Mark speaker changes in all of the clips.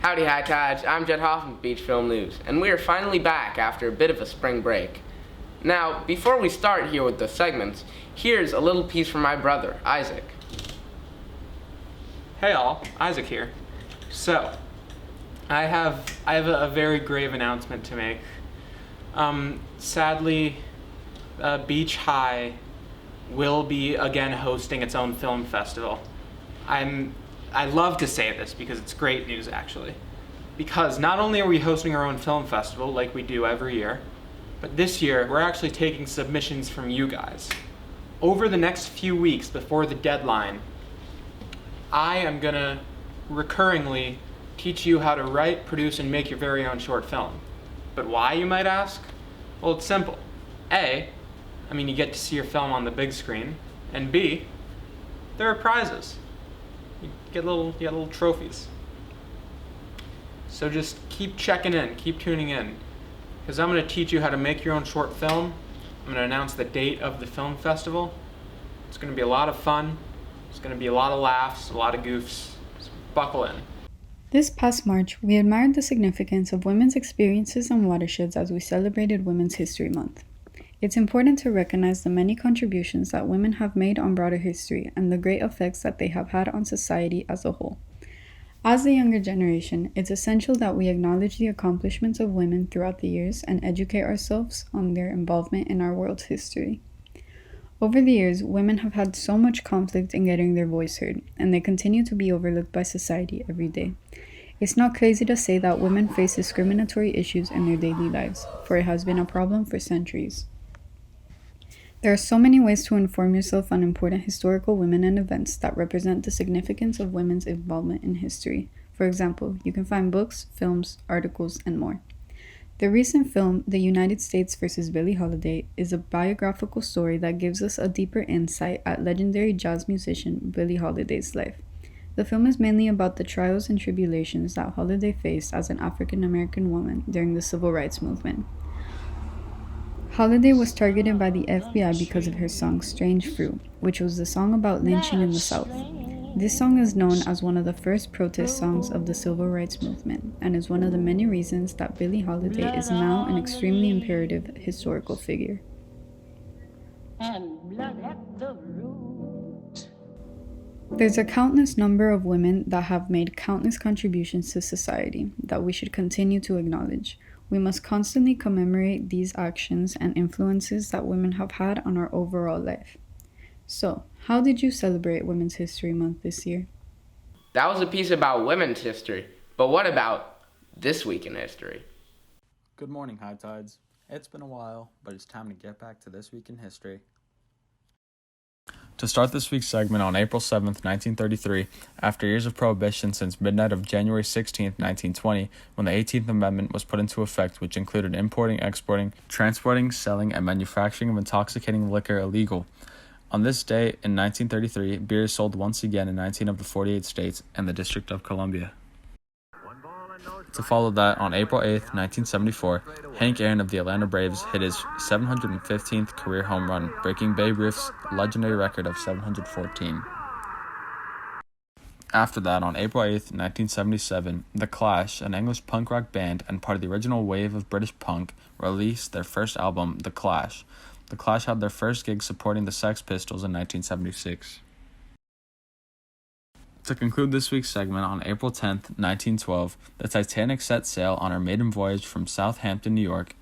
Speaker 1: Howdy High Tides, I'm Jed Hoffman with Beach Film News, and we are finally back after a bit of a spring break. Now, before we start here with the segments, here's a little piece from my brother, Isaac.
Speaker 2: Hey all, Isaac here. So, I have a very grave announcement to make. Sadly, Beach High will be again hosting its own film festival. I love to say this because it's great news actually. Because not only are we hosting our own film festival like we do every year, but this year we're actually taking submissions from you guys. Over the next few weeks before the deadline, I am gonna recurringly teach you how to write, produce, and make your very own short film. But why, you might ask? Well, it's simple. A, you get to see your film on the big screen, and B, there are prizes. You get little trophies. So just keep checking in, keep tuning in, because I'm going to teach you how to make your own short film. I'm going to announce the date of the film festival. It's going to be a lot of fun. It's going to be a lot of laughs, a lot of goofs. So buckle in.
Speaker 3: This past March, we admired the significance of women's experiences and watersheds as we celebrated Women's History Month. It's important to recognize the many contributions that women have made on broader history and the great effects that they have had on society as a whole. As the younger generation, it's essential that we acknowledge the accomplishments of women throughout the years and educate ourselves on their involvement in our world's history. Over the years, women have had so much conflict in getting their voice heard, and they continue to be overlooked by society every day. It's not crazy to say that women face discriminatory issues in their daily lives, for it has been a problem for centuries. There are so many ways to inform yourself on important historical women and events that represent the significance of women's involvement in history. For example, you can find books, films, articles, and more. The recent film, The United States vs. Billie Holiday, is a biographical story that gives us a deeper insight at legendary jazz musician Billie Holiday's life. The film is mainly about the trials and tribulations that Holiday faced as an African American woman during the Civil Rights Movement. Holiday was targeted by the FBI because of her song Strange Fruit, which was the song about lynching in the South. This song is known as one of the first protest songs of the Civil Rights Movement and is one of the many reasons that Billie Holiday is now an extremely imperative historical figure. There's a countless number of women that have made countless contributions to society that we should continue to acknowledge. We must constantly commemorate these actions and influences that women have had on our overall life. So, how did you celebrate Women's History Month this year?
Speaker 1: That was a piece about women's history, but what about this week in history?
Speaker 4: Good morning, High Tides. It's been a while, but it's time to get back to this week in history. To start this week's segment on April 7th, 1933, after years of prohibition since midnight of January 16th, 1920, when the 18th Amendment was put into effect, which included importing, exporting, transporting, selling, and manufacturing of intoxicating liquor illegal. On this day, in 1933, beer is sold once again in 19 of the 48 states and the District of Columbia. To follow that, on April 8th, 1974, Hank Aaron of the Atlanta Braves hit his 715th career home run, breaking Babe Ruth's legendary record of 714. After that, on April 8th, 1977, The Clash, an English punk rock band and part of the original wave of British punk, released their first album, The Clash. The Clash had their first gig supporting the Sex Pistols in 1976. To conclude this week's segment, on April 10th, 1912, the Titanic set sail on her maiden voyage from Southampton, New York.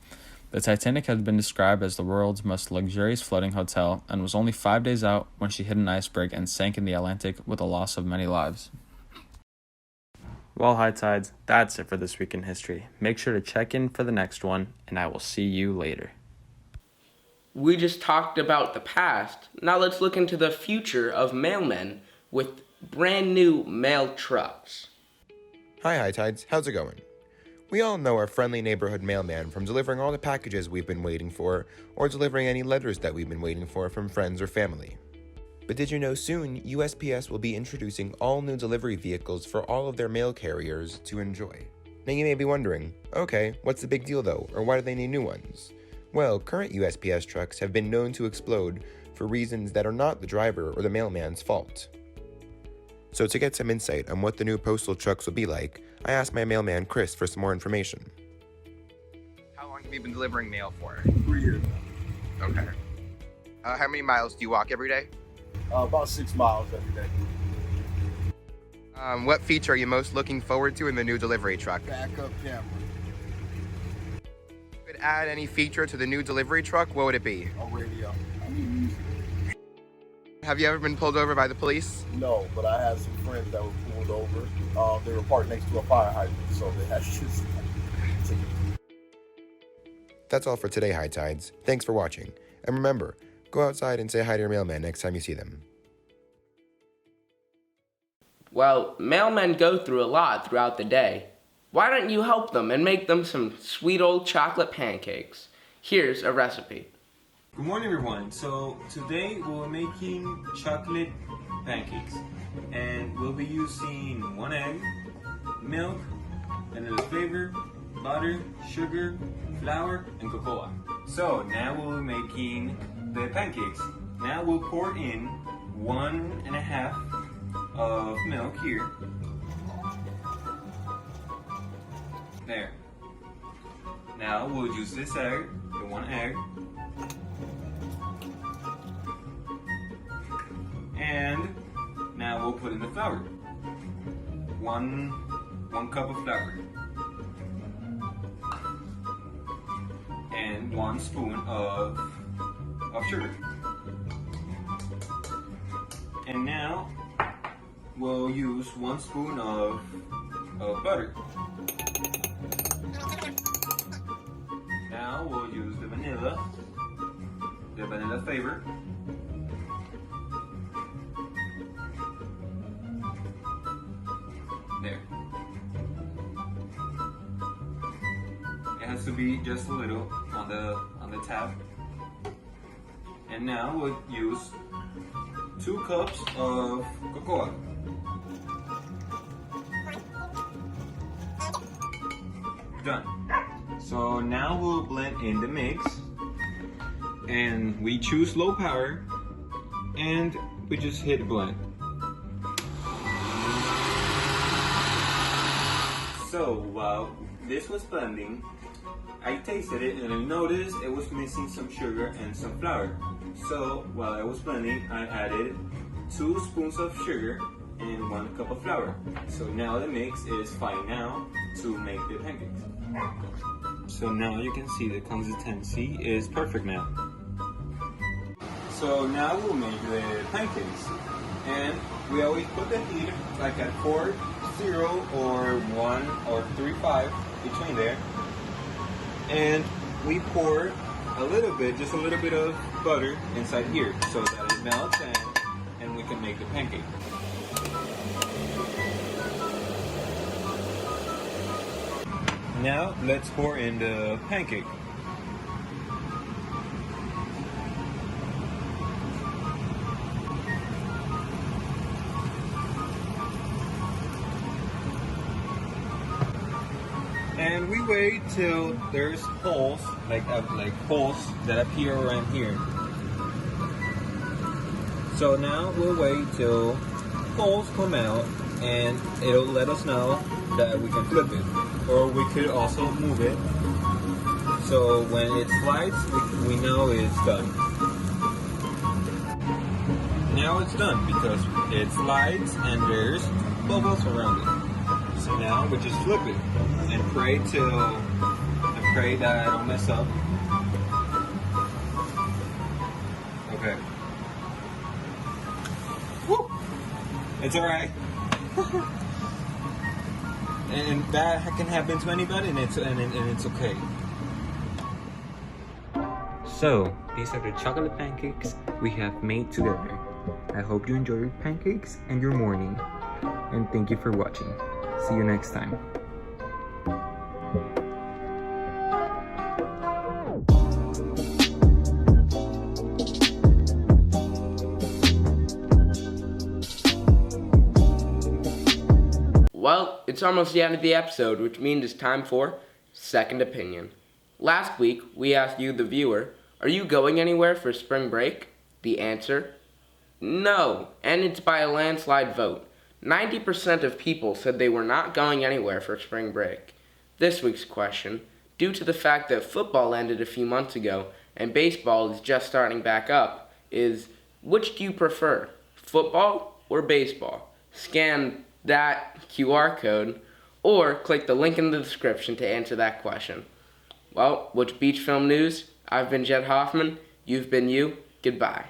Speaker 4: The Titanic had been described as the world's most luxurious floating hotel and was only 5 days out when she hit an iceberg and sank in the Atlantic with a loss of many lives. Well, High Tides, that's it for this week in history. Make sure to check in for the next one, and I will see you later.
Speaker 1: We just talked about the past. Now let's look into the future of mailmen with brand new mail trucks.
Speaker 5: Hi, High Tides. How's it going? We all know our friendly neighborhood mailman from delivering all the packages we've been waiting for or delivering any letters that we've been waiting for from friends or family. But did you know soon USPS will be introducing all new delivery vehicles for all of their mail carriers to enjoy? Now you may be wondering, okay, what's the big deal though, or why do they need new ones? Well, current USPS trucks have been known to explode for reasons that are not the driver or the mailman's fault. So to get some insight on what the new postal trucks will be like, I asked my mailman Chris for some more information. How long have you been delivering mail for?
Speaker 6: 3 years.
Speaker 5: Okay. How many miles do you walk every day?
Speaker 6: About 6 miles every day.
Speaker 5: What feature are you most looking forward to in the new delivery truck?
Speaker 6: Backup camera.
Speaker 5: If you could add any feature to the new delivery truck, what would it be?
Speaker 6: A radio. I need music.
Speaker 5: Have you ever been pulled over by the police?
Speaker 6: No, but I had some friends that were pulled over. They were parked next to a fire hydrant, so they had just.
Speaker 5: That's all for today, High Tides. Thanks for watching. And remember, go outside and say hi to your mailman next time you see them.
Speaker 1: Well, mailmen go through a lot throughout the day. Why don't you help them and make them some sweet old chocolate pancakes? Here's a recipe.
Speaker 7: Good morning, everyone. So today we're making chocolate pancakes, and we'll be using 1 egg, milk, vanilla flavor, butter, sugar, flour, and cocoa. So now we're making the pancakes. Now we'll pour in 1.5 of milk here. There. Now we'll use this egg, the 1 egg. And now we'll put in the flour. One cup of flour. And 1 spoon of sugar. And now we'll use 1 spoon of butter. Now we'll use the vanilla flavor. There. It has to be just a little on the tab. And now we'll use 2 cups of cocoa. Done. So now we'll blend in the mix, and we choose low power, and we just hit blend. So while this was blending, I tasted it and I noticed it was missing some sugar and some flour. So while I was blending, I added 2 spoons of sugar and 1 cup of flour. So now the mix is fine now to make the pancakes. So now you can see the consistency is perfect now. So now we'll make the pancakes. And we always put the heat like at 4.0 or 1 or 3.5 between there. And we pour a little bit, just a little bit of butter inside here so that it melts and we can make the pancake. Now let's pour in the pancake. And we wait till there's holes, like holes that appear around here. So now we'll wait till holes come out, and it'll let us know that we can flip it. Or we could also move it. So when it slides, we know it's done. Now it's done because it slides and there's bubbles around it. So now we just flip it and pray that I don't mess up. Okay. Woo! It's alright. And that can happen to anybody, and it's okay. So these are the chocolate pancakes we have made together. I hope you enjoy your pancakes and your morning, and thank you for watching. See you next time.
Speaker 1: Well, it's almost the end of the episode, which means it's time for Second Opinion. Last week, we asked you, the viewer, are you going anywhere for spring break? The answer? No, and it's by a landslide vote. 90% of people said they were not going anywhere for spring break. This week's question, due to the fact that football ended a few months ago and baseball is just starting back up, is which do you prefer, football or baseball? Scan that QR code or click the link in the description to answer that question. Well, with Beach Film News, I've been Jed Hoffman, you've been you, goodbye.